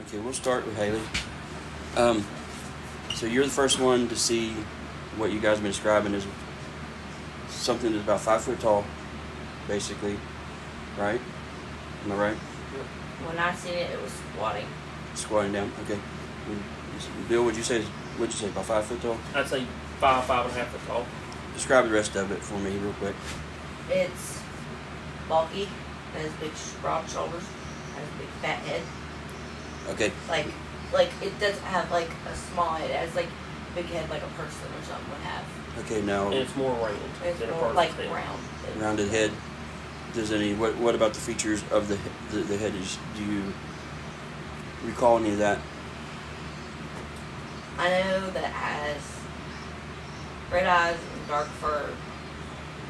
Okay, we'll start with Haley. So you're the first one to see what you guys have been describing as something that's about 5 foot tall, basically, right? Am I right? When I seen it, it was squatting. Squatting down. Okay. Bill, what'd you say? About 5 foot tall? I'd say 5.5 foot tall. Describe the rest of it for me, real quick. It's bulky, has big broad shoulders, has a big fat head. Okay. Like it doesn't have like a small head. It has like a big head like a person or something would have. Okay, now. And it's more round. It's than a more person's like head. round. Rounded head. Does any? What about the features of the head? Do you recall any of that? I know that it has red eyes and dark fur,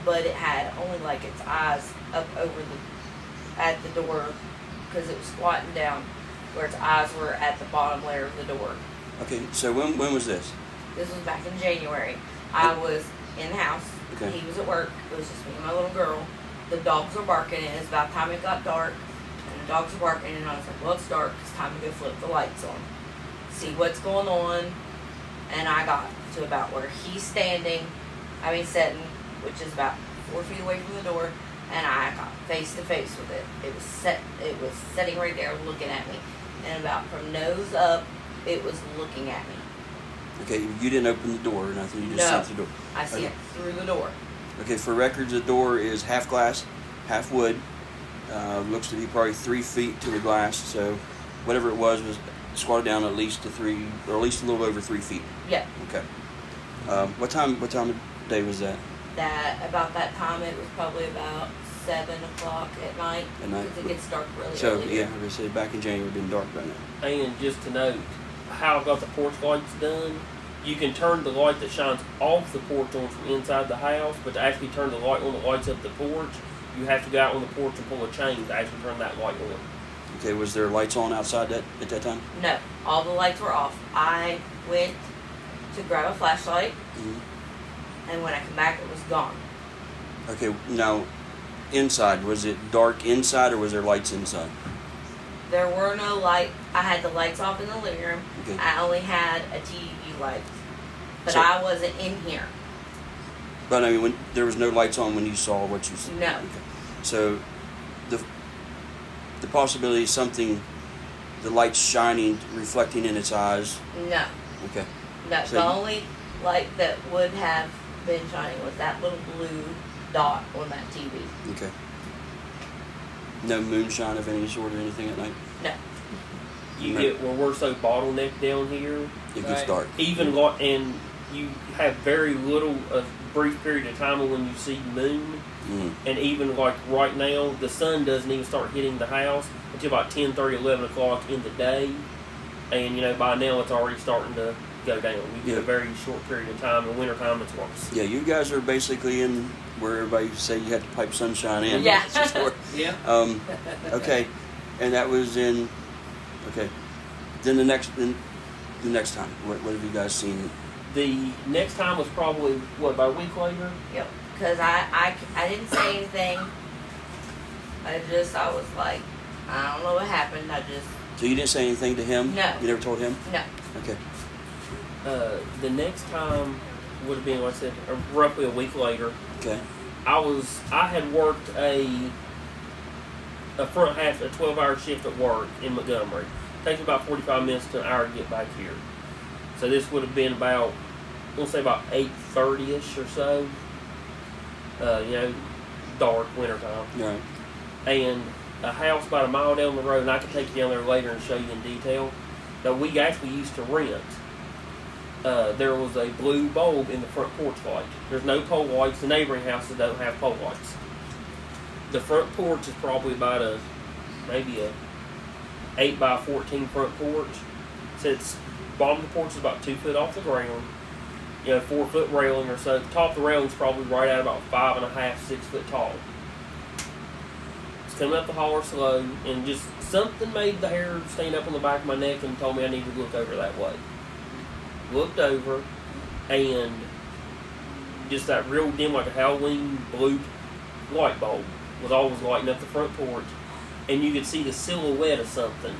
but it had only like its eyes up over at the door because it was squatting down, where its eyes were at the bottom layer of the door. Okay, so when was this? This was back in January. I was in the house. Okay. He was at work. It was just me and my little girl. The dogs were barking, and it's about time it got dark. And the dogs were barking, and I was like, well, it's dark. It's time to go flip the lights on. See what's going on. And I got to about where he's sitting, which is about 4 feet away from the door. And I got face to face with it. It was sitting right there looking at me. And about from nose up, it was looking at me. Okay, you didn't open the door or nothing. You just sat the door. I see it through the door. Okay, for records, the door is half glass, half wood. Looks to be probably 3 feet to the glass. So, whatever it was squatted down at least to 3, or at least a little over 3 feet. Yeah. Okay. What time of day was that? About that time, it was probably about 7 o'clock at night. At night. Because it gets dark really So early. yeah, like I said, back in January, it had been dark by now. And just to note, how I got the porch lights done, you can turn the light that shines off the porch on from inside the house, but to actually turn the light on that lights up the porch, you have to go out on the porch and pull a chain to actually turn that light on. Okay, was there lights on outside at that time? No, all the lights were off. I went to grab a flashlight, and when I come back, it was gone. Okay, now, inside, was it dark inside or was there lights inside? There were no light. I had the lights off in the living room. Okay. I only had a TV light, but So- I wasn't in here. But I mean, when there was no lights on when you saw what you saw? No. Okay. So, the possibility of something, the lights shining, reflecting in its eyes. No. Okay. No, So the you- only light that would have been shining was that little blue dot on that TV. Okay. No moonshine of any sort or anything at night? No. You No. get where we're so bottlenecked down here. It gets dark. Even and you have very little, a brief period of time when you see moon. And even like right now, the sun doesn't even start hitting the house until about 10:30, 11 o'clock in the day. And, by now it's already starting to go down. You get a very short period of time. In wintertime, it's worse. Yeah, you guys are basically in where everybody say you have to pipe sunshine in. Yeah. Yeah. Okay, and that was in. Okay, then the next time, what have you guys seen? The next time was probably, about a week later? Yep. Because I didn't say anything. I was like, I don't know what happened. So you didn't say anything to him? No. You never told him? No. Okay. The next time would have been, like I said, roughly a week later. Okay. I had worked a front half, a 12-hour shift at work in Montgomery. It takes about 45 minutes to an hour to get back here. So this would have been about, we'll say about 8:30ish or so. Dark, wintertime. Right. And a house about a mile down the road, and I can take you down there later and show you in detail, that we actually used to rent. There was a blue bulb in the front porch light. There's no pole lights. The neighboring houses don't have pole lights. The front porch is probably about maybe a 8x14 front porch. So it's bottom of the porch is about 2 foot off the ground. 4 foot railing or so. The top of the railing is probably right at about 5.5, 6 foot tall. It's coming up the holler slow, and just something made the hair stand up on the back of my neck and told me I needed to look over that way. Looked over, and just that real dim, like a Halloween blue light bulb was always lighting up the front porch, and you could see the silhouette of something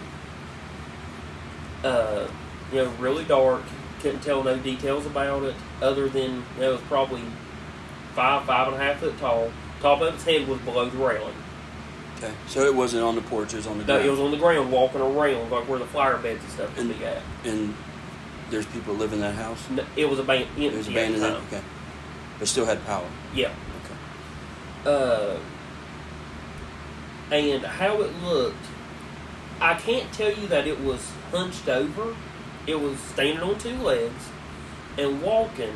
Really dark. Couldn't tell no details about it other than it was probably 5.5 foot tall. Top of its head was below the railing. Okay, so it wasn't on the porch; it was on the ground. No, it was on the ground, walking around like where the flower beds and stuff would be at. And there's people that live in that house. No, it was abandoned. It was abandoned. Okay, but still had power. Yeah. Okay. And how it looked, I can't tell you that it was hunched over. It was standing on two legs and walking,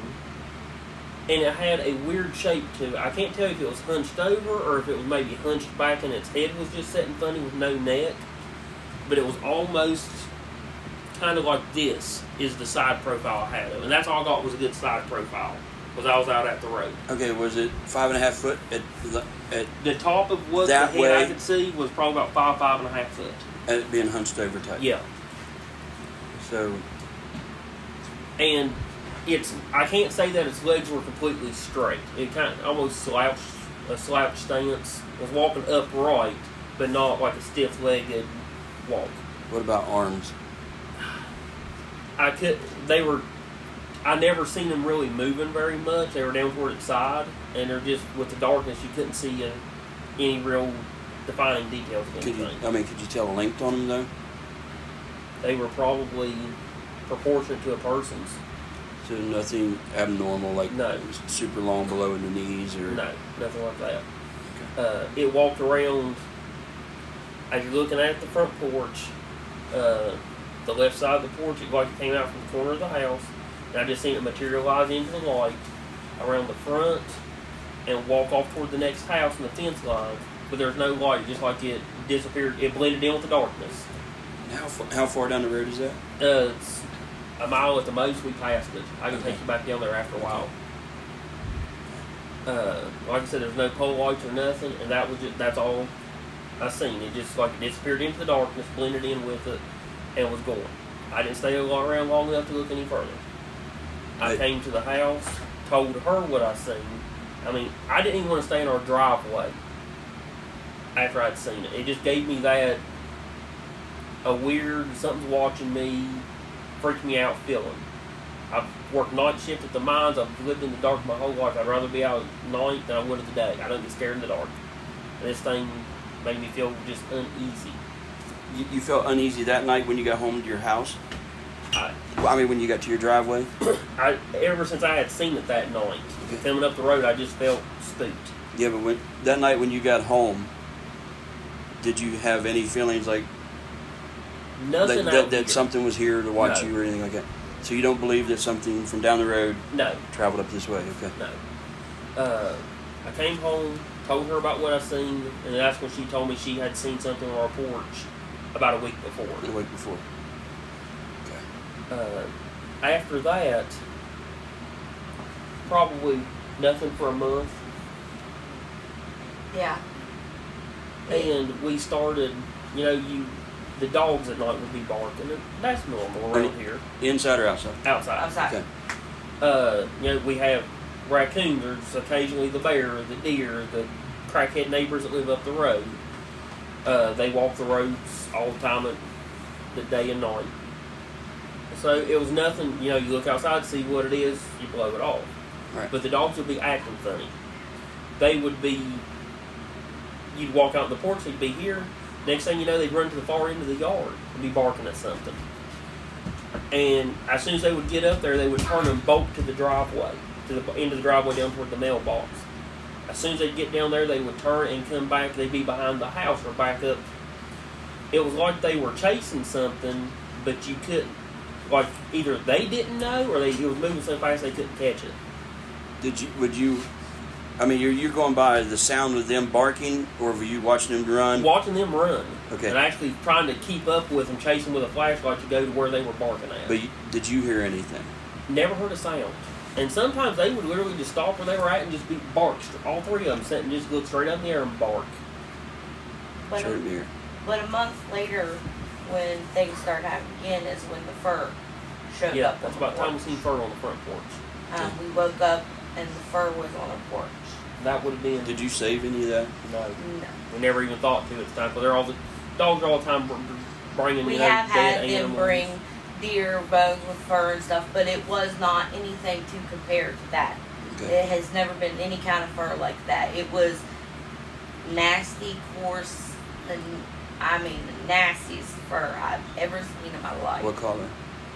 and it had a weird shape to it. I can't tell if it was hunched over or if it was maybe hunched back and its head was just sitting funny with no neck, but it was almost kind of like this is the side profile I had of it. And that's all I got was a good side profile, because I was out at the road. Okay, was it 5.5 foot at The top of what the head I could see was probably about 5.5 foot. at it being hunched over type? Yeah. So, and I can't say that its legs were completely straight. It kind of almost slouched, a slouch stance. It was walking upright, but not like a stiff-legged walk. what about arms? I never seen them really moving very much. They were down toward its side, and they're just, with the darkness, you couldn't see any real defining details of anything. Could you tell a length on them though? They were probably proportionate to a person's. So nothing abnormal, like No. super long below the knees, or No, nothing like that. Okay. It walked around, as you're looking at the front porch, the left side of the porch, it like it came out from the corner of the house, and I just seen it materialize into the light around the front and walk off toward the next house in the fence line, but there's no light, just like it disappeared, it blended in with the darkness. How far down the road is that? It's a mile at the most. We passed it. I can take you back down there after a while. Like I said, there's no pole lights or nothing, and that's all I seen. It just like it disappeared into the darkness, blended in with it, and was gone. I didn't stay around long enough to look any further. I came to the house, told her what I seen. I didn't even want to stay in our driveway after I'd seen it. It just gave me that a weird, something's watching me, freaked me out feeling. I've worked night shift at the mines. I've lived in the dark my whole life. I'd rather be out at night than I would at the day. I don't get scared in the dark. And this thing made me feel just uneasy. You felt uneasy that night when you got home to your house? When you got to your driveway? Ever since I had seen it that night, coming up the road, I just felt spooked. Yeah, but that night when you got home, did you have any feelings like Nothing that something was here to watch you or anything like that? So you don't believe that something from down the road traveled up this way? Okay. No. I came home, told her about what I seen, and that's when she told me she had seen something on our porch about a week before. A week before. Okay. After that, probably nothing for a month. Yeah. And we started, the dogs at night would be barking, and that's normal around here. Inside or outside? Outside. Okay. We have raccoons, there's occasionally the bear, the deer, the crackhead neighbors that live up the road. They walk the roads all the time, the day and night. So it was nothing, you look outside to see what it is, you blow it off. Right. But the dogs would be acting funny. They would be, you'd walk out on the porch, they'd be here. Next thing you know, they'd run to the far end of the yard and be barking at something. And as soon as they would get up there, they would turn and bolt to the driveway, to the end of the driveway down toward the mailbox. As soon as they'd get down there, they would turn and come back. They'd be behind the house or back up. It was like they were chasing something, but you couldn't. Like either they didn't know, or it was moving so fast they couldn't catch it. You're going by the sound of them barking, or were you watching them run? Watching them run. Okay. And actually trying to keep up with them, chasing with a flashlight to go to where they were barking at. But did you hear anything? Never heard a sound. And sometimes they would literally just stop where they were at and just be barked. All three of them sitting just look straight up in the air and bark. But a month later, when things started happening again, is when the fur showed up. Yeah, that's about the time we seen fur on the front porch. We woke up and the fur was on the porch. That would have been. Did you save any of that? No. We never even thought to at the time. Because the dogs are all the time bringing We have had them animals. bring deer bones with fur and stuff, but it was not anything to compare to that. Okay. It has never been any kind of fur like that. It was nasty, coarse, and I mean the nastiest fur I've ever seen in my life. What color?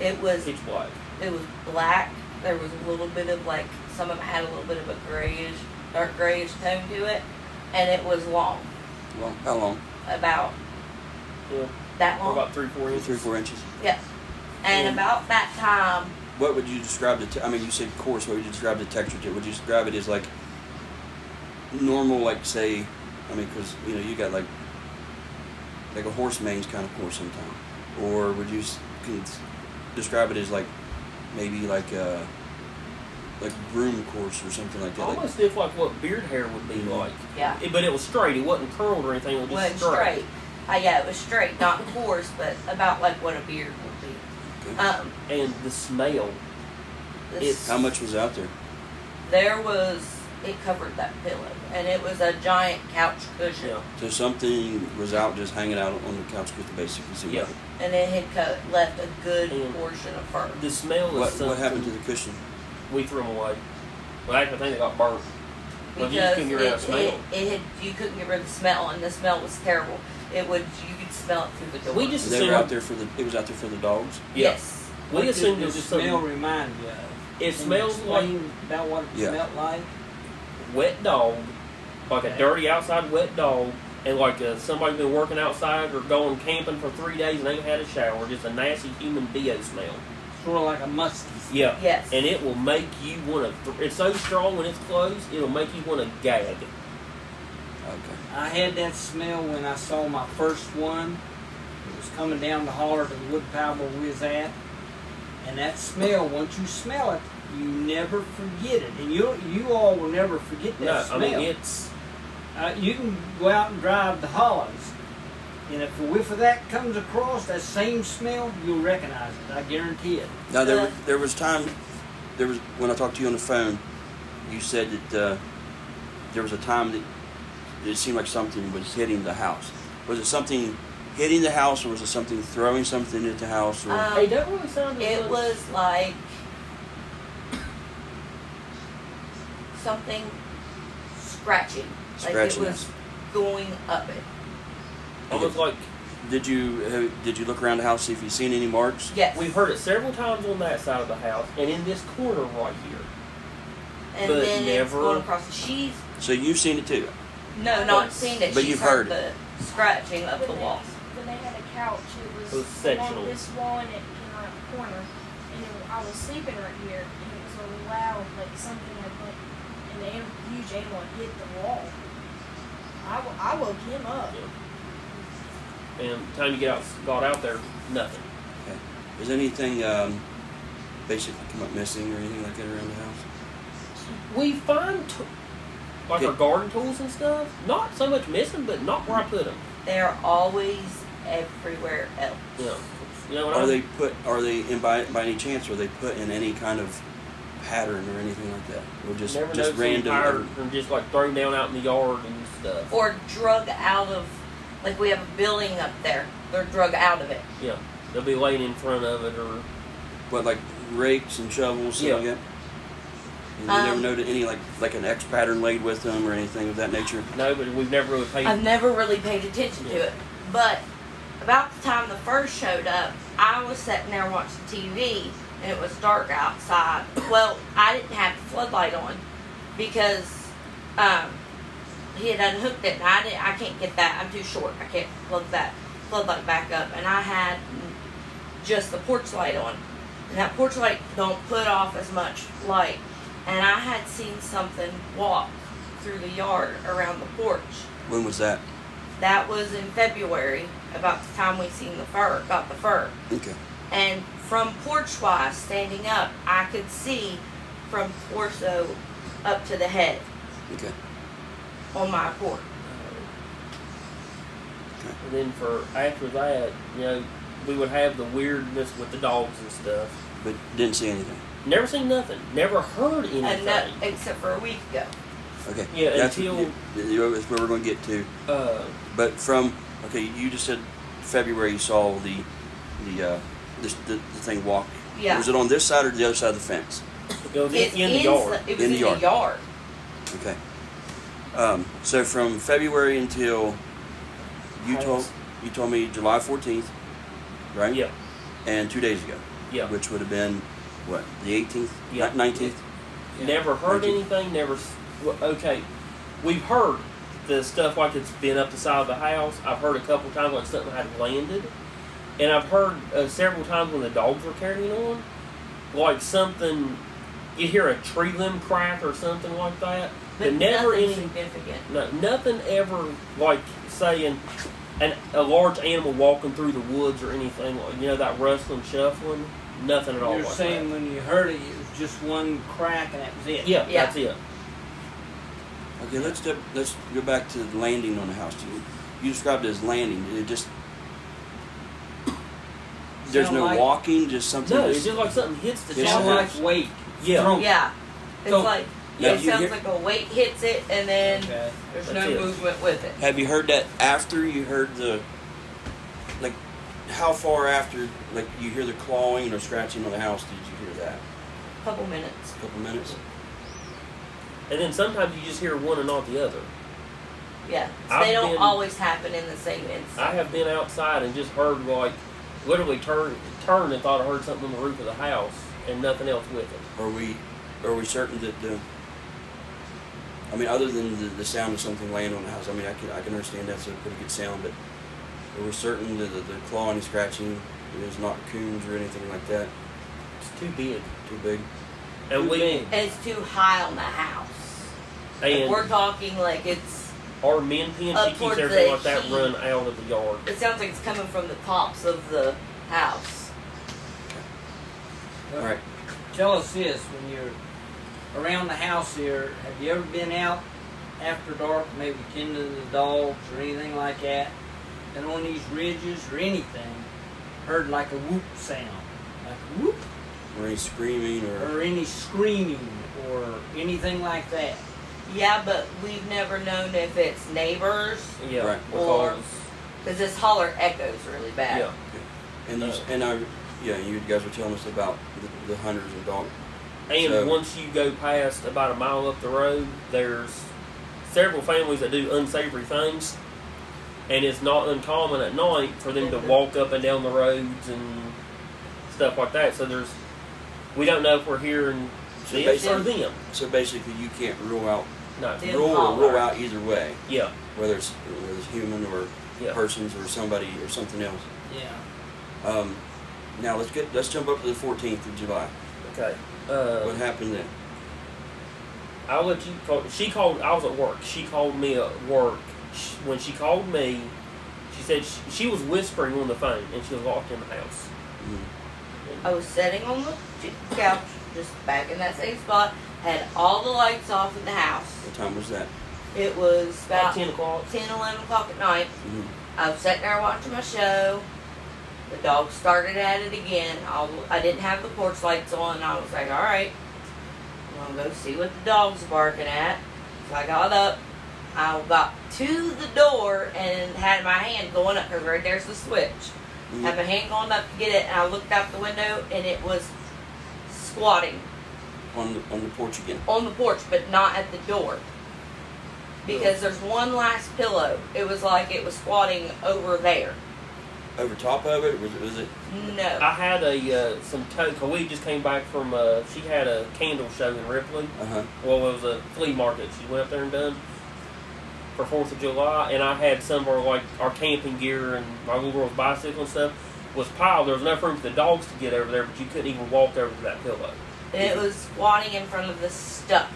It was Pitch black. It was black. There was a little bit of like some of it had a little bit of a grayish, dark grayish tone to it, and it was long. Long? How long? About Yeah. that Or long. about 3-4 inches. 3-4 inches. Yeah. And Yeah. about that time, What would you describe I mean, you said coarse. What would you describe the texture to? Would you describe it as like normal, like say, I mean, because you got like a horse mane's kind of coarse sometimes, or would you describe it as like maybe like groom coarse or something like that? Almost if like what beard hair would be like. yeah, But it was straight. It wasn't curled or anything. It was went just straight. straight. Yeah, it was straight, not coarse, but about like what a beard would be. Okay. And the smell. This, How much was out there? it covered that pillow, and it was a giant couch cushion, Yeah. So something was out just hanging out on the couch with the basically see Yeah. and it had left a good And portion of fur. The smell is something. What happened to the cushion? We threw them away. Well, actually, I think they got burnt. Well, you Because just couldn't get rid of the smell. you couldn't get rid of the smell, and the smell was terrible. You could smell it through the door. We just They were assumed out there it was out there for the dogs. Yeah. Yes. We What assumed did it was the just smell something. remind you of? It Can smells you like explain about what it Yeah. smelled like? wet dog, like a Okay. dirty outside wet dog, and like somebody been working outside or going camping for 3 days and ain't had a shower. Just a nasty human BO smell. Sort of like a musky. Yeah. Yes. And it will make you want to. It's so strong when it's closed, it'll make you want to gag. Okay. I had that smell when I saw my first one. It was coming down the holler to the wood pile where we was at. And that smell, once you smell it, you never forget it. And you all will never forget that No, smell. I mean it's. You can go out and drive the hollows. And if a whiff of that comes across, that same smell, you'll recognize it. I guarantee it. Now there was when I talked to you on the phone, you said that there was a time that it seemed like something was hitting the house. Was it something hitting the house, or was it something throwing something at the house? Or Hey, that really sounded. It was like something scratching. Like Scratching it was going up it. almost like did you look around the house see if you seen any marks? Yes. we've heard it several times on that side of the house, and in this corner right here. and but then it's never- going across the sheets. So you've seen it too. No, not seen it. But She's you've heard the scratching up the wall. When they had a couch, it It was was sectional. along this wall and it came around the corner. And I was sleeping right here, and it was a loud, like something had went, and the huge animal had hit the wall. I woke him up. And time you got out there, nothing. Okay. Is anything basically come up missing or anything like that around the house? We find like our garden tools and stuff. Not so much missing, but not where I put them. They're always everywhere else. Yeah. You know what Are I mean? by any chance are they put in any kind of pattern or anything like that? Or just Never just noticed any random? fire and just like thrown down out in the yard and stuff. Or drug out of, like we have a building up there. They're drug out of it. Yeah. They'll be laying in front of it or What, like rakes and shovels, stuff Yeah. like that? And you never noted any like an X pattern laid with them or anything of that nature? no, but we've never really paid. I've never really paid attention to it. But about the time the first showed up, I was sitting there watching TV, and it was dark outside. Well, I didn't have the floodlight on because he had unhooked it, and I can't get that. I'm too short. I can't plug that floodlight back up, and I had just the porch light on, and that porch light don't put off as much light. And I had seen something walk through the yard around the porch. When was that? That was in February, about the time we seen got the fur. Okay. And from porch-wise, standing up, I could see from torso up to the head Okay. on my porch. And then for after that, we would have the weirdness with the dogs and stuff. But didn't see anything. Never seen nothing. Never heard anything. And that, except for a week ago. Okay. Yeah, That's until- that's where we're going to get to. But you just said February you saw the the thing walk? Yeah. Was it on this side or the other side of the fence? It goes It's in the yard. It was In in the the yard. Okay. So from February until you told me July 14th, right? Yeah. And 2 days ago. Yeah. Which would have been what, the 18th? Yeah. 19th. Never heard 19th. anything. Never. Okay, we've heard the stuff like it's been up the side of the house. I've heard a couple times like something had landed, and I've heard several times when the dogs were carrying on, like something. You hear a tree limb crack or something like that. But never nothing any significant. No, nothing ever like saying a large animal walking through the woods or anything like that rustling, shuffling. Nothing at all. You're like saying that. when you heard it, it was just one crack and that was it. Yeah, Yeah. that's it. Okay, let's go back to the landing on the house. You described it as landing. Did it just there's Sound no like- walking, just something. No, it's just like something hits the It's top. Sound like weight. Yeah. Thrown. Yeah. It's So- like Yeah, it you sounds hear- like a weight hits it, and then Okay. there's no That's it. movement with it. Have you heard that after you heard like, how far after, like, you hear the clawing or scratching on the house did you hear that? A couple minutes. A couple minutes? And then sometimes you just hear one and not the other. Yeah. So I've they don't been- always happen in the same instant. I have been outside and just heard like literally turned and thought I heard something on the roof of the house and nothing else with it. Are we certain that other than the sound of something laying on the house, I can understand that's a pretty good sound, but are we certain that the clawing and scratching is not coons or anything like that? It's too big. Too big? And Too we big. And it's too high on the house. and We're talking like it's. our min pin, Up she keeps towards everything the like that heat. run out of the yard. It sounds like it's coming from the tops of the house. All right. Tell us this, when you're around the house here, have you ever been out after dark, maybe tending to the dogs or anything like that, and on these ridges or anything, heard like a whoop sound, like a whoop, Or any screaming or or any screaming or anything like that? Yeah, but we've never known if it's neighbors Yeah. Right. or Because because this holler echoes really bad. yeah. you guys were telling us about the hunters and dogs. And So- once you go past about a mile up the road, there's several families that do unsavory things, and it's not uncommon at night for them to walk up and down the roads and stuff like that. So we don't know if we're hearing So this or basically- them. So basically, you can't rule out No. Them rule holler. out either way, Yeah. whether it's human or Yeah. persons or somebody or something else. Yeah. Now let's jump up to the 14th of July. Okay. What happened then? I'll let you call. She called. I was at work. She called me at work. When she called me, she said she was whispering on the phone and she was locked in the house. I was sitting on the couch, just back in that same spot, had all the lights off in the house. What time was that? It was About about 10 o'clock. 10, 11 o'clock at night. Mm-hmm. I was sitting there watching my show. The dog started at it again. I didn't have the porch lights on. I was like, all right, I'm going to go see what the dog's barking at. So I got up. I got to the door and had my hand going up because right there's the switch. Mm-hmm. Had my hand going up to get it, and I looked out the window and it was squatting On the porch again. on the porch, but not at the door. Because there's one last pillow. It was like it was squatting over there. Over top of it? Was it? No. I had some tote. We just came back from. She had a candle show in Ripley. Uh-huh. Well, it was a flea market. She went up there and done for 4th of July, and I had some of our camping gear and my little girl's bicycle and stuff was piled. There was enough room for the dogs to get over there, but you couldn't even walk over to that pillow. And it was squatting in front of the stuff.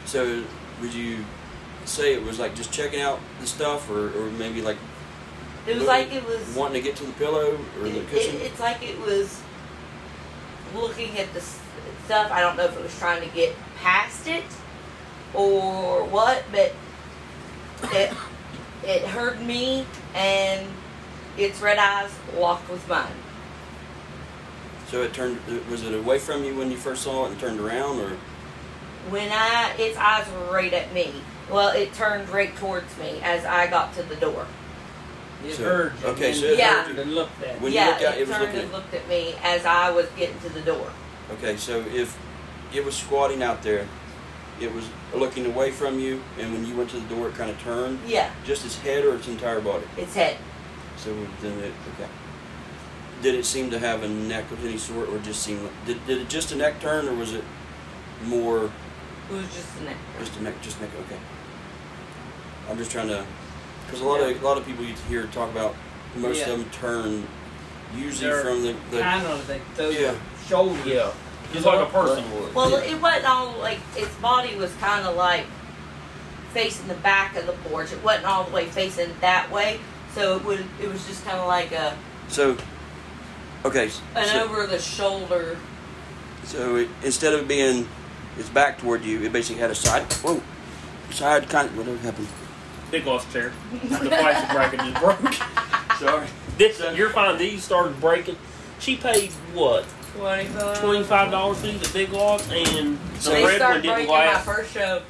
So would you say it was like just checking out the stuff, or maybe like It was like it was. wanting to get to the pillow or the cushion? It's like it was looking at the stuff. I don't know if it was trying to get past it or what, but it heard me and its red eyes locked with mine. So it turned. Was it away from you when you first saw it and turned around, or? When its eyes were right at me. Well, it turned right towards me as I got to the door. It So, heard you. okay, and so it Yeah. heard and looked at When you. you yeah, looked out, it it was turned looking and at- looked at me as I was getting to the door. Okay, so if it was squatting out there, it was looking away from you, and when you went to the door, it kind of turned. Yeah, Just its head or its entire body? its head. So then it, okay. Did it seem to have a neck of any sort, or just seem like, did it just a neck turn, or was it more It was just a neck. just neck? Okay. I'm just trying to, because a lot of people you hear talk about most Yeah. of them turn usually They're from the kind of like those Yeah. shoulders. Yeah. Just like a person would. Well, Yeah. it wasn't all like its body was kind of like facing the back of the porch. It wasn't all the way facing that way, so it was just kind of like so. Okay. an So, over the shoulder. so it, instead of being its back toward you, it basically had a side. Whoa. Side kind of. Whatever happened. Big lost chair. The plastic bracket just broke. Sorry. You're fine. These started breaking. She paid what? $25 for these at Big Lots, and the They red one started didn't breaking my last. first show.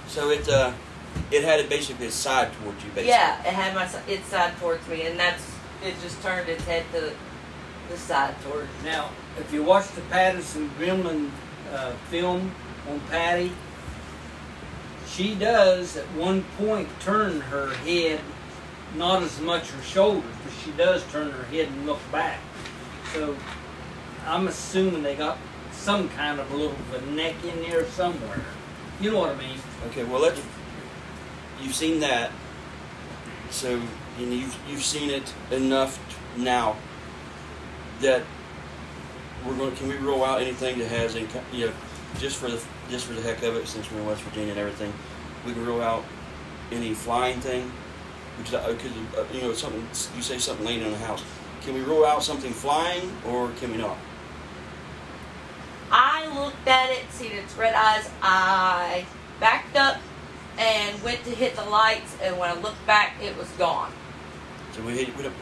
So it had it basically its side towards you, basically. Yeah, it had its side towards me, and it just turned its head to the side towards. Now, if you watch the Patterson Gremlin film on Patty, she does at one point turn her head, not as much her shoulders, but she does turn her head and look back. So I'm assuming they got some kind of a little of a neck in there somewhere. You know what I mean? Okay, well you've seen that, so you've seen it enough now that can we rule out anything that has any, just for the heck of it, since we're in West Virginia and everything, we can rule out any flying thing, because something you say something laying in the house. Can we rule out something flying, or can we not? I looked at it, seen its red eyes. I backed up and went to hit the lights, and when I looked back, it was gone. So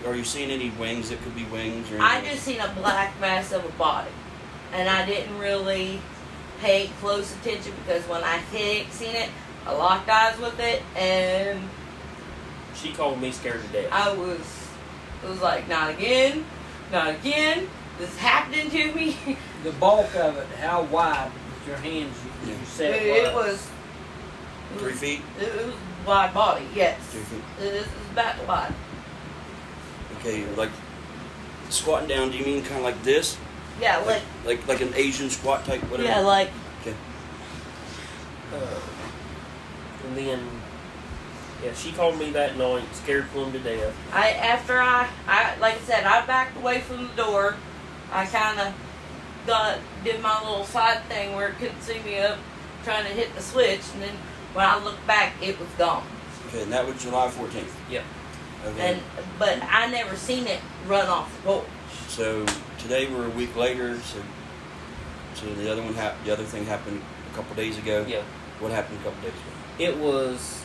are you seeing any wings that could be wings or anything? I just seen a black mass of a body, and I didn't really pay close attention because when I seen it, I locked eyes with it, and She called me scared to death. it was like, not again, this is happening to me. The bulk of it, how wide with your hands you said It was 3 feet? It was wide body, yes. 3 feet. It is about wide. Okay, like squatting down, do you mean kind of like this? Yeah, Like an Asian squat type, whatever? yeah, like Okay. And then, she called me that night, scared plumb to death. after I like I said, I backed away from the door. I kind of did my little side thing where it couldn't see me up, trying to hit the switch, and then when I looked back, it was gone. Okay, and that was July 14th. Yeah. Okay. But I never seen it run off the porch. So today we're a week later. So the other thing happened a couple days ago. Yeah. What happened a couple days ago? It was.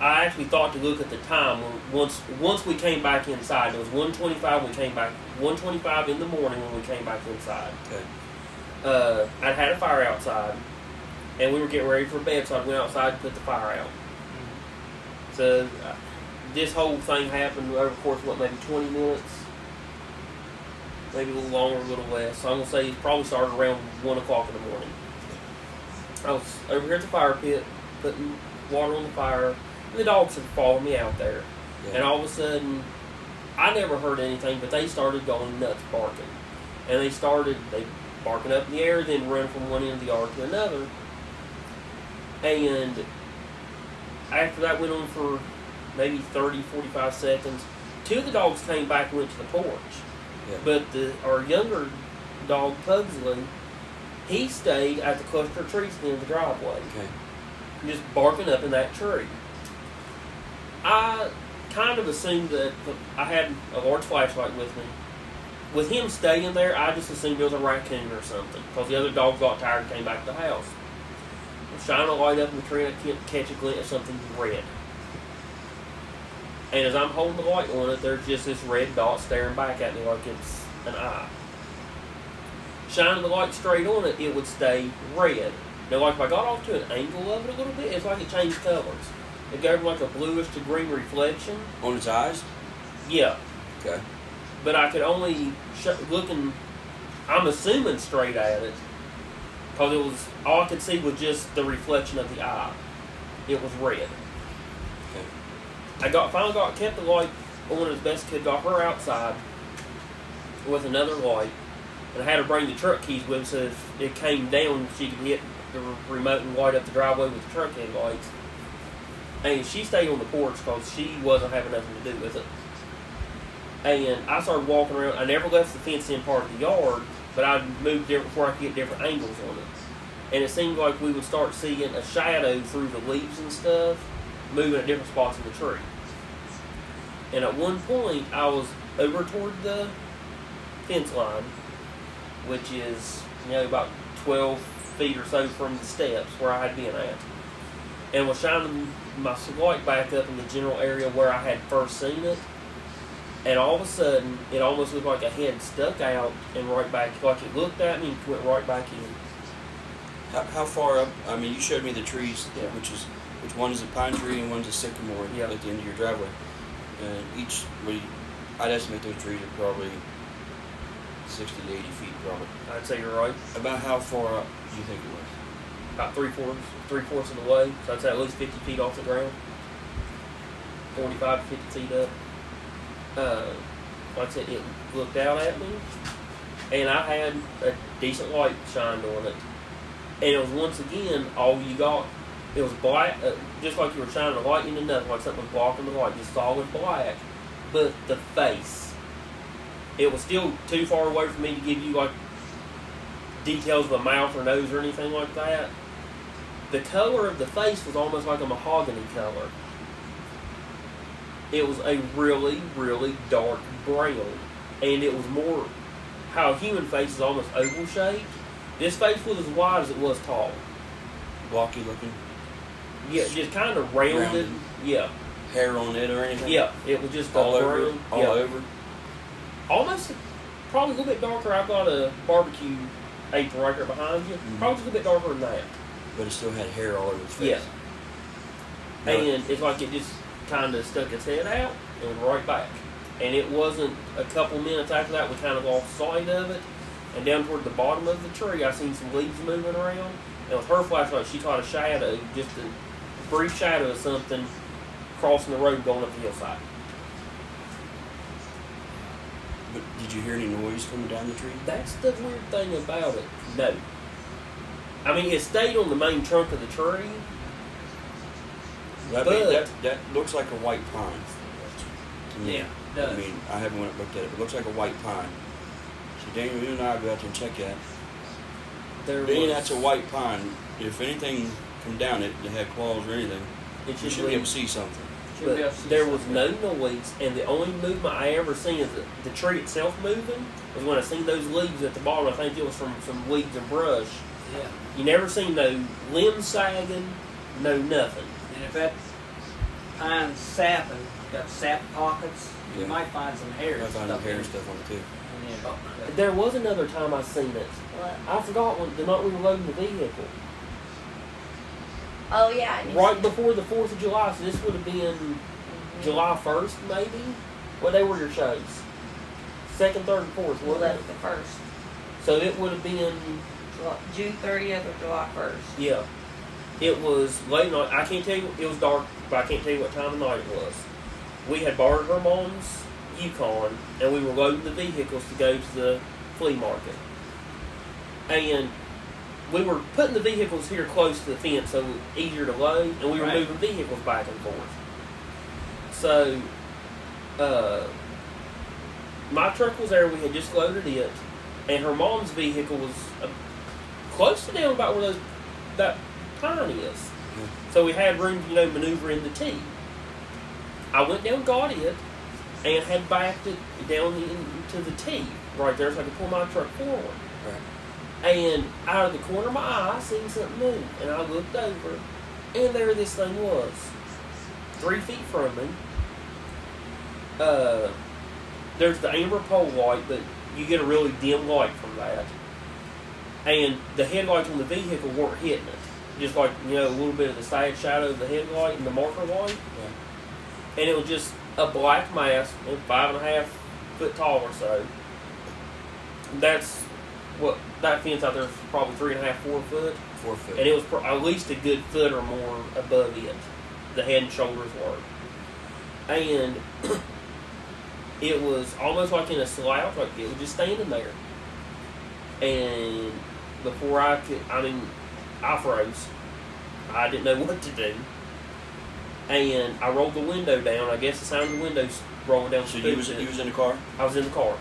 I actually thought to look at the time once we came back inside. It was 1:25. We came back 1:25 in the morning when we came back inside. Okay. I'd had a fire outside, and we were getting ready for bed, so I went outside to put the fire out. So this whole thing happened over the course of maybe 20 minutes, maybe a little longer, a little less. So I'm gonna say it probably started around 1 o'clock in the morning. I was over here at the fire pit putting water on the fire. And the dogs had followed me out there. Yeah. And all of a sudden, I never heard anything, but they started going nuts barking. And they barking up in the air, then run from one end of the yard to another. And after that went on for maybe 30, 45 seconds, 2 of the dogs came back and went to the porch. Yeah. But our younger dog, Pugsley, he stayed at the cluster of trees near the driveway. Okay. Just barking up in that tree. I kind of assumed that I had a large flashlight with me. With him staying there, I just assumed it was a raccoon or something, because the other dogs got tired and came back to the house. I'm shining a light up in the tree, and I can't catch a glint of something red. And as I'm holding the light on it, there's just this red dot staring back at me like it's an eye. Shining the light straight on it, it would stay red. Now, like if I got off to an angle of it a little bit, it's like it changed colors. It gave like a bluish to green reflection. On its eyes? Yeah. Okay. But I could only looking. I'm assuming straight at it, because it was all I could see was just the reflection of the eye. It was red. Okay. I kept the light on as best I could. Got her outside with another light, and I had her bring the truck keys with her, so if it came down, she could hit the remote and light up the driveway with the truck headlights. And she stayed on the porch because she wasn't having nothing to do with it. And I started walking around. I never left the fenced-in part of the yard, but I moved different where I could get different angles on it. And it seemed like we would start seeing a shadow through the leaves and stuff, moving at different spots in the tree. And at one point, I was over toward the fence line, which is, about 12 feet or so from the steps where I had been at, and was shining my light back up in the general area where I had first seen it. And all of a sudden, it almost looked like a head stuck out and right back, like it looked at me and went right back in. How far up? I mean, you showed me the trees, Yeah. which one is a pine tree and one's a sycamore Yeah. at the end of your driveway. And I'd estimate those trees are probably 60 to 80 feet, probably. I'd say you're right. About how far up do you think it was? About three-fourths of the way. So I'd say at least 50 feet off the ground. 45 to 50 feet up. Like I said, it looked out at me, and I had a decent light shined on it. And it was once again, all you got, it was black, just like you were shining a light into nothing, like something was blocking the light, just solid black. But the face, it was still too far away for me to give you like details of a mouth or nose or anything like that. The color of the face was almost like a mahogany color. It was a really, really dark brown. And it was more how a human face is almost oval shaped. This face was as wide as it was tall. Blocky looking? Yeah, just kind of rounded. Yeah. Hair on it or anything? Yeah, it was just all over. brown. All over. Almost, probably a little bit darker. I've got a barbecue apron right there behind you. Mm-hmm. Probably a little bit darker than that. But it still had hair all over its face. Yeah. No. And it's like it just kind of stuck its head out and went right back. And it wasn't a couple minutes after that we kind of lost sight of it. And down toward the bottom of the tree, I seen some leaves moving around. And with her flashlight, she caught a shadow, just a brief shadow of something crossing the road going up the hillside. But did you hear any noise coming down the tree? That's the weird thing about it. No. I mean, it stayed on the main trunk of the tree. That looks like a white pine to me. Yeah, it does. I mean, I haven't went and looked at it, but it looks like a white pine. So Daniel, you and I will go out there and check that. Being that's a white pine, if anything come down it that had claws or anything, you should be able to see something. But there was no noise, and the only movement I ever seen is the tree itself moving was when I seen those leaves at the bottom. I think it was from some leaves and brush. Yeah. You never seen no limbs sagging, no nothing. And if that pine's sapping, got sap pockets, Yeah. you might find some hair. I found some hair and stuff on it too. There was another time I seen it. What? I forgot the night we were loading the vehicle. Oh yeah. I knew Right some- before the 4th of July, so this would have been July 1st, maybe? Well, they were your shows. 2nd, 3rd, and 4th, Well, wasn't that it? was the first. So it would have been, June 30th or July 1st. yeah. It was late night. I can't tell you, it was dark, but I can't tell you what time of night it was. We had borrowed her mom's Yukon, and we were loading the vehicles to go to the flea market. And we were putting the vehicles here close to the fence so it was easier to load, and we were Right. moving vehicles back and forth. So, my truck was there, we had just loaded it, and her mom's vehicle was close to down about where that pine is. So we had room to, maneuver in the T. I went down, got it, and had backed it down into the T right there so I could pull my truck forward. Right. And out of the corner of my eye, I seen something move, and I looked over, and there this thing was, 3 feet from me. There's the amber pole light, but you get a really dim light from that. And the headlights on the vehicle weren't hitting it. just like, you know, a little bit of the side shadow of the headlight and the marker light. Yeah. And it was just a black mass, 5.5 foot tall or so. That's what that fence out there is, probably 3.5, 4 foot. 4 foot. And it was at least a good foot or more above it. The head and shoulders were. And it was almost like in a slouch, like it was just standing there. And before I froze. I didn't know what to do. And I rolled the window down. I guess the sound of the windows rolling down. So you was in the car? I was in the car.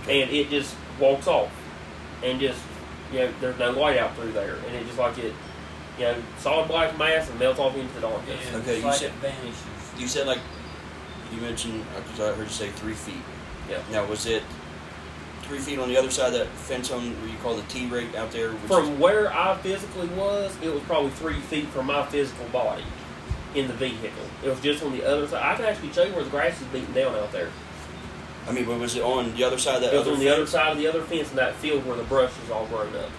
And it just walks off. And just, you know, there's no light out through there. And it just like it, you know, solid black mass and melts off into the darkness. Yeah, Okay, it's you like said- it vanishes. You said like, you mentioned, because I heard you say 3 feet. Yeah. Now, was it 3 feet on the other side of that fence on what you call the T-rate out there? From where I physically was, it was probably 3 feet from my physical body in the vehicle. It was just on the other side. I can actually show you where the grass is beating down out there. I mean, but was it on the other side of that It was other on fence? the other side of the other fence in that field where the brush is all grown up.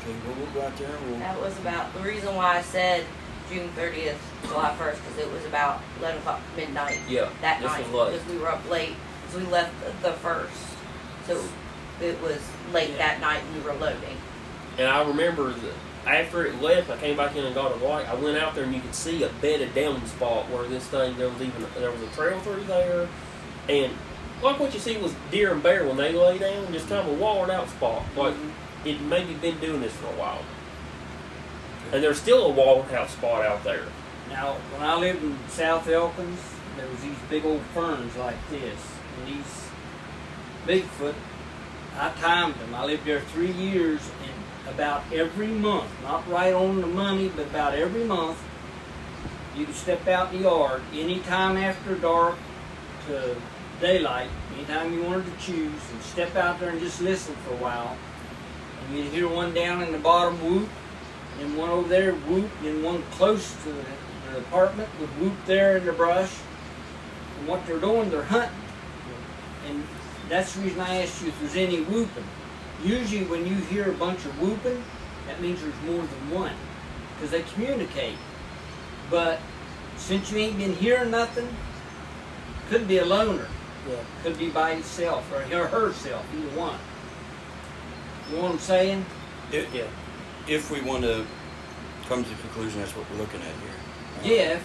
Okay, well, we'll go out there and we'll... That was about the reason why I said June 30th, July 1st, because it was about 11 o'clock midnight Yeah, that this night. was late. Because we were up late. So we left the 1st. So it was late that night and we were loading. And I remember that after it left, I came back in and got a light. I went out there and you could see a bedded down spot where this thing, there was a trail through there. And like what you see was deer and bear when they lay down, just kind of a walled out spot. Like it maybe been doing this for a while. And there's still a walled out spot out there. Now, when I lived in South Elkins, there was these big old ferns like this. And these Bigfoot, I timed them. I lived there 3 years, and about every month, not right on the money, but about every month, you could step out in the yard anytime after dark to daylight, anytime you wanted to choose, and step out there and just listen for a while. And you'd hear one down in the bottom whoop, and one over there whoop, and one close to the apartment would whoop there in the brush. And what they're doing, they're hunting. And that's the reason I asked you if there's any whooping. Usually when you hear a bunch of whooping, that means there's more than one, because they communicate. But since you ain't been hearing nothing, could be a loner. Yeah. Could be by itself or herself, either one. You know what I'm saying? Yeah. If we want to come to the conclusion that's what we're looking at here. Yeah,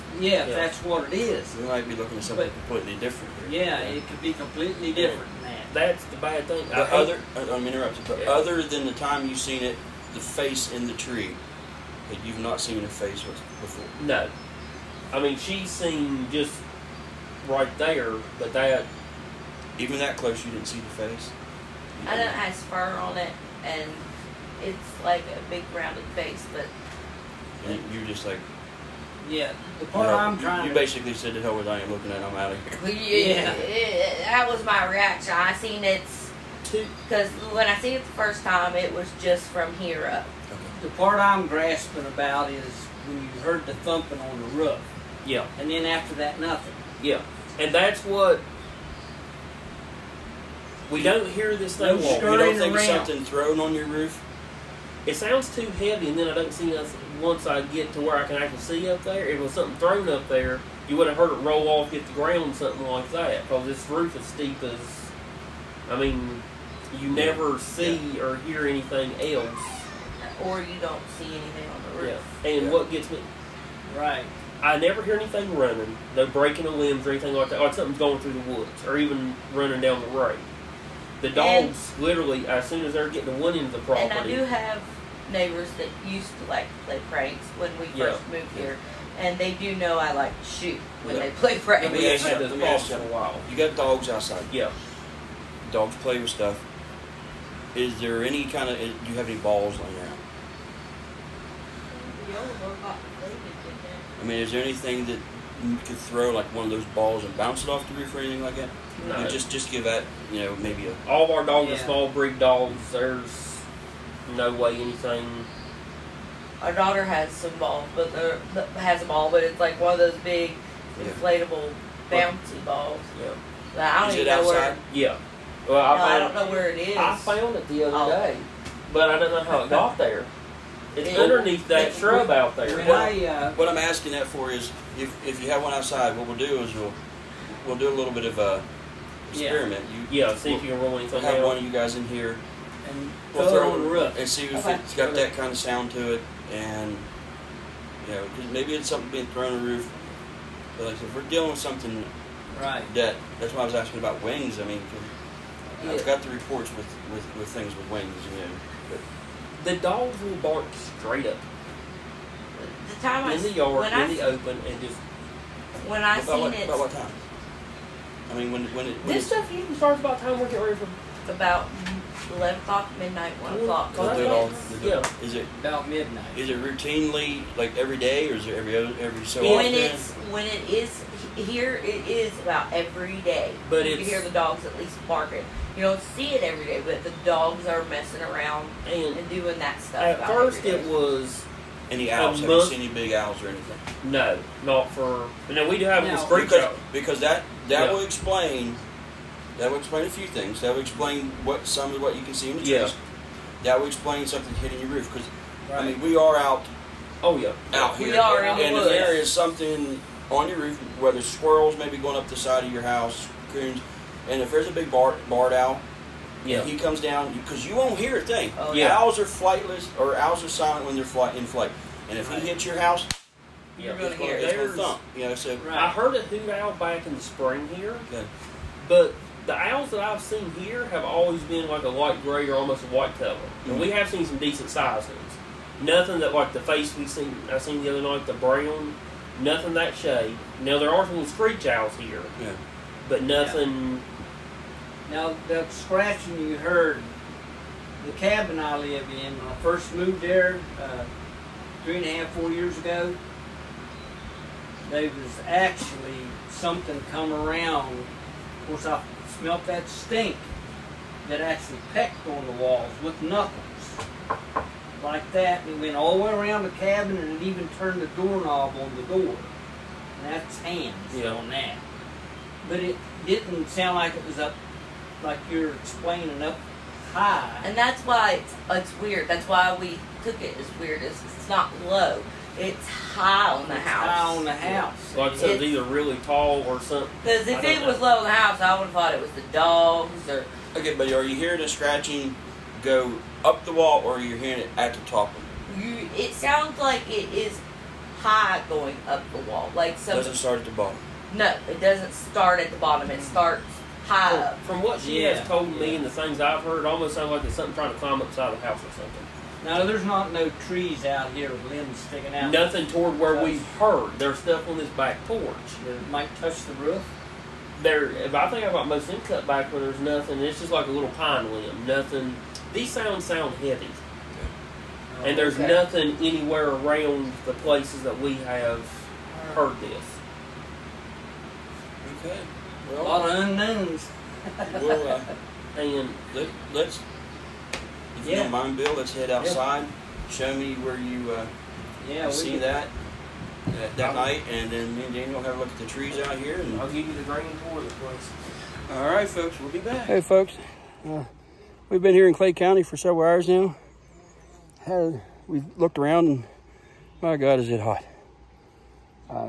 if that's what it is. We might be looking at something completely different here. Yeah, it could be completely different than that. That's the bad thing. But I'm interrupting, but Yeah. other than the time you've seen it, the face in the tree, that you've not seen a face before. No. I mean, she's seen just right there, but that... Even that close, you didn't see the face? I know it has fur on it and it's like a big rounded face, but And you're just like... Yeah, the part I'm trying You to... basically said, the hell with I ain't looking at, I'm out of here. yeah, that was my reaction. I seen it because when I seen it the first time, it was just from here up. The part I'm grasping about is when you heard the thumping on the roof. Yeah. And then after that, nothing. Yeah. And that's what... We don't hear this thing No walk. You scurrying don't think around. something thrown on your roof? It sounds too heavy, and then I don't see us once I get to where I can actually see up there. If it was something thrown up there, you would have heard it roll off, hit the ground, something like that. Because this roof is steep as... I mean, you never see or hear anything else. Or you don't see anything on the roof. Yeah. And what gets me... Right. I never hear anything running, no breaking of limbs or anything like that. Like something's going through the woods, or even running down the road. The dogs, literally, as soon as they're getting to one end of the property... And I do have neighbors that used to like to play pranks when we first moved here. And they do know I like to shoot when they play pranks. We ain't had those Let me ask problems in a while. You got dogs outside. Yeah. Dogs play with stuff. Is there any kind of... Do you have any balls laying around? I mean, is there anything that you could throw, like one of those balls and bounce it off the roof or anything like that? No. Just give that, maybe a... All of our dogs are Yeah. small breed dogs. There's no way anything... Our daughter has some balls, but has a ball, but it's like one of those big inflatable bouncy balls. Yeah. But I don't Is even it know outside? where. Yeah. Well, I don't know where it is. I found it the other Oh. day, but I don't know how it got there. It's underneath that shrub out there. What I'm asking that for is, if you have one outside, what we'll do is we'll do a little bit of a experiment. See if you can roll anything We'll have out. one of you guys in here. And We'll throw it on the roof. and see if it's got that kind of sound to it, and cause maybe it's something being thrown on the roof. But like, if we're dealing with something Right. that's why I was asking about wings. I mean, I've got the reports with things with wings, But The dogs will bark straight up The time in the yard, in the open, and just. When I seen it, about what time? I mean, when This stuff usually starts about time we're getting ready for. about 11 o'clock, midnight, 1 o'clock. Well, Is it About midnight. Is it routinely like every day, or is it every so When often? when it is here, it is about every day. But you it's- hear the dogs at least barking. You don't see it every day, but the dogs are messing around and doing that stuff. At about first, every day. it was Any owls? Have you seen any big owls or anything? no, not for. No, we do have No. the screech Because, owl. because that Yeah. will explain. That will explain a few things. That will explain some of what you can see in the trees. Yeah. That will explain something hitting your roof. Because Right. I mean, we are out Oh yeah. here. We are in the and if woods. there is something on your roof, whether squirrels maybe going up the side of your house, coons, and if there's a big barred owl, Yeah. and he comes down, because you won't hear a thing. Oh, yeah. Owls are flightless, or owls are silent when they're in flight. And if Right. he hits your house, You're Yeah. gonna hear it. it's going to There's- thump. You know, so Right. I heard a hoot owl back in the spring here, okay. but the owls that I've seen here have always been like a light gray or almost a white color. And we have seen some decent sized ones. Nothing that like the face I seen the other night, the brown, nothing that shade. Now there are some screech owls here, Yeah. but nothing. Now, that scratching you heard, the cabin I live in, when I first moved there 3.5, 4 years ago, there was actually something come around. Of course, I smelt that stink that actually pecked on the walls with knuckles. Like that, and it went all the way around the cabin, and it even turned the doorknob on the door. And that's hands Yeah. on that. But it didn't sound like it was up, like you're explaining, up high. And that's why it's weird. That's why we took it as weird. It's not low. It's high on the It's house. high on the house. Like I said, it's It's- either really tall or something. Because I if don't it know. was low in the house, I would have thought it was the dogs or. Okay, but are you hearing the scratching go up the wall, or are you hearing it at the top of it? It sounds like it is high going up the wall. Like It some. doesn't start at the bottom. No, it doesn't start at the bottom. It starts high up. From what she Yeah, has told me yeah. and the things I've heard, it almost sounds like it's something trying to climb up the side of the house or something. Now, there's not no trees out here with limbs sticking out. Nothing toward where we've heard. There's stuff on this back porch. That might touch the roof. I think I've got most of them cut back where there's nothing. It's just like a little pine limb. Nothing. These sound heavy. And there's Okay. nothing anywhere around the places that we have heard this. Okay. A lot of unknowns. Well, And let's, if you Yeah. don't mind, Bill, let's head outside. Show me where you Yeah, we see could- that night, and then me and Daniel will have a look at the trees out here. And I'll give you the grand tour of the place. all right, folks, we'll be back. Hey folks, we've been here in Clay County for several hours now. We've looked around and my God, is it hot.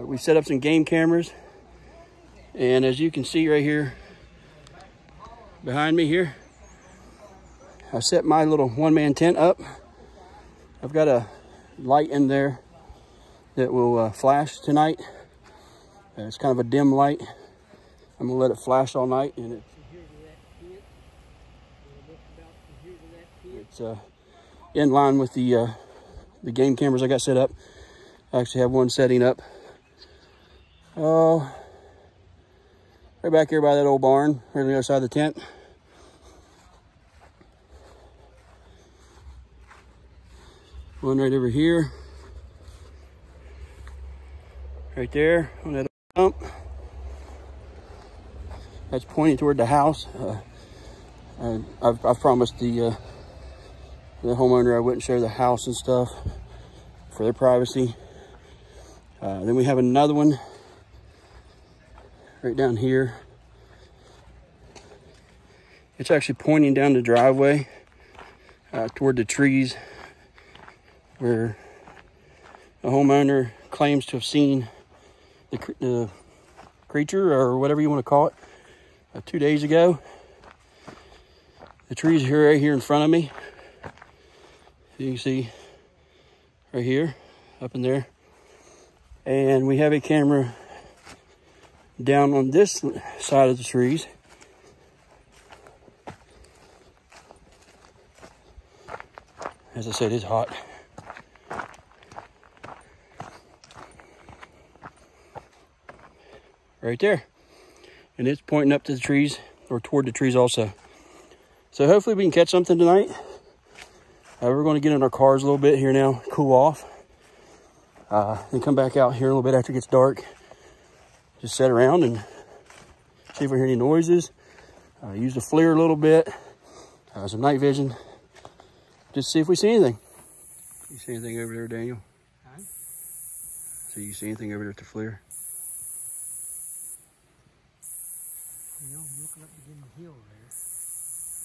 We've set up some game cameras, and as you can see right here behind me here, I set my little one-man tent up. I've got a light in there that will flash tonight. It's kind of a dim light. I'm gonna let it flash all night, and it's in line with the game cameras I got set up. I actually have one setting up right back here by that old barn, right on the other side of the tent. One right over here, right there on that dump. That's pointing toward the house. I've promised the homeowner I wouldn't share the house and stuff for their privacy. Then we have another one right down here. It's actually pointing down the driveway toward the trees where a homeowner claims to have seen the creature, or whatever you want to call it, 2 days ago. The trees are right here in front of me. You can see right here, up in there. And we have a camera down on this side of the trees. As I said, it's hot. Right there. And it's pointing up to the trees, or toward the trees also. So hopefully we can catch something tonight. We're going to get in our cars a little bit here now, cool off. Then come back out here a little bit after it gets dark. Just sit around and see if we hear any noises. Use the FLIR a little bit. Some night vision. Just see if we see anything. You see anything over there, Daniel? Huh? So you see anything over there at the FLIR? You know, I'm looking up against the hill there.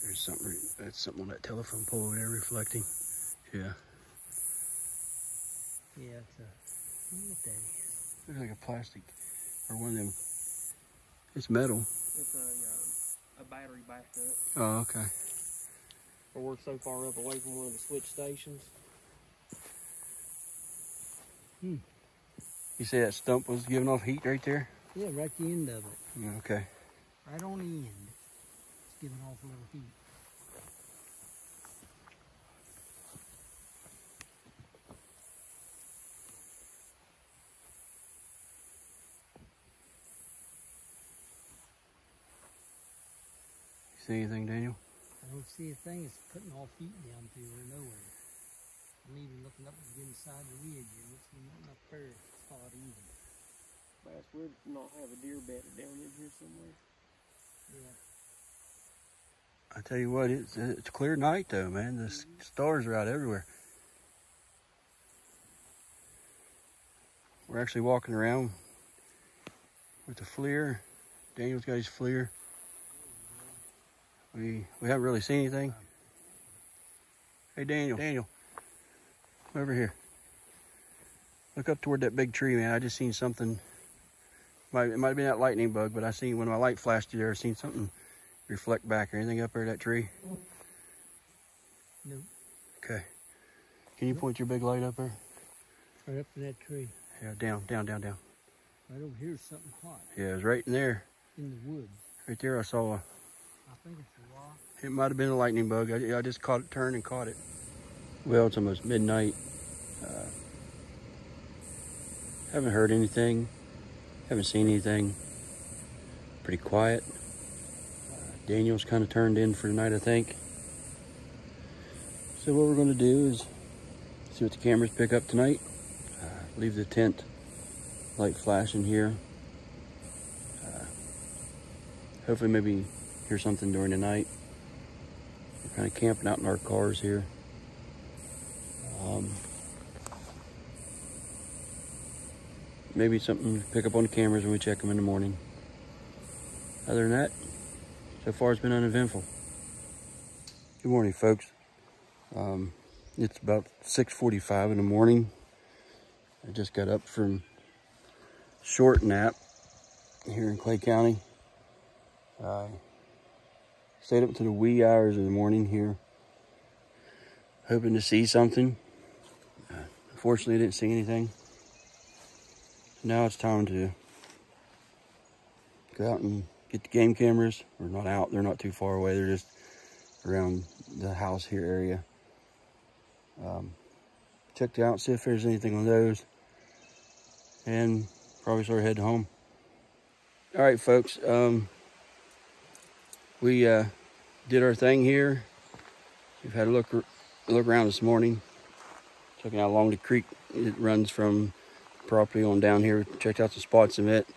There's something, that's something on that telephone pole there reflecting. Yeah. Yeah, it's I don't know what that is. Looks like a plastic, or one of them. It's metal. It's a battery backed up. Oh, okay. Or we're so far up away from one of the switch stations. You say that stump was giving off heat right there? Yeah, right at the end of it. Okay. Right on the end. It's giving off a little heat. You see anything, Daniel? I don't see a thing. It's putting off heat down through there nowhere. I'm even looking up the inside of the ridge and it's nothing up there. It's hot either. Bass, we'd not have a deer bedded down in here somewhere. Yeah. I tell you what, it's a clear night though, man. The stars are out everywhere. We're actually walking around with the FLIR. Daniel's got his FLIR. We haven't really seen anything. Hey Daniel, come over here. Look up toward that big tree, man. I just seen something. It might have been that lightning bug, but I seen when my light flashed through there, I seen something reflect back. Or anything up there that tree? Nope. Okay. Can you point your big light up there? Right up in that tree. Yeah, down. Right over here is something hot. Yeah, it was right in there. In the woods. Right there I saw I think it's a rock. it might have been a lightning bug. I just turned and caught it. Well, it's almost midnight. Haven't heard anything. Haven't seen anything. Pretty quiet. Daniel's kind of turned in for the night, I think. So what we're going to do is see what the cameras pick up tonight. Leave the tent light flashing here. Hopefully maybe hear something during the night. We're kind of camping out in our cars here. Maybe something to pick up on the cameras when we check them in the morning. Other than that, so far it's been uneventful. Good morning, folks. It's about 6:45 in the morning. I just got up from short nap here in Clay County. Stayed up to the wee hours of the morning here, hoping to see something. Unfortunately, I didn't see anything. Now it's time to go out and get the game cameras. We're not out, they're not too far away, they're just around the house here area. Check out, see if there's anything on those, and probably start heading home. All right, folks, we did our thing here. We've had a look around this morning, checking out along the creek. It runs from property on down here. Checked out some spots in it.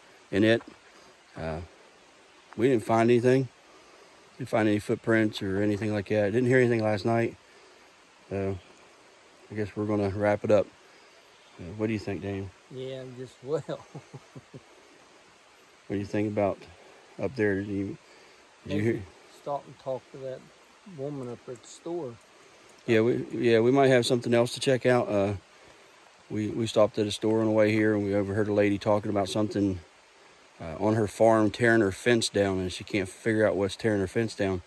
We didn't find anything. Didn't find any footprints or anything like that. Didn't hear anything last night. So I guess we're gonna wrap it up. What do you think, Daniel? Yeah, just well. What do you think about up there? Did you hear? Stop and talk to that woman up at the store. we might have something else to check out. We stopped at a store on the way here, and we overheard a lady talking about something on her farm tearing her fence down, and she can't figure out what's tearing her fence down.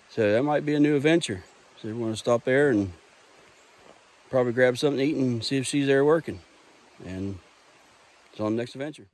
So that might be a new adventure. So we want to stop there and probably grab something to eat and see if she's there working. And it's on the next adventure.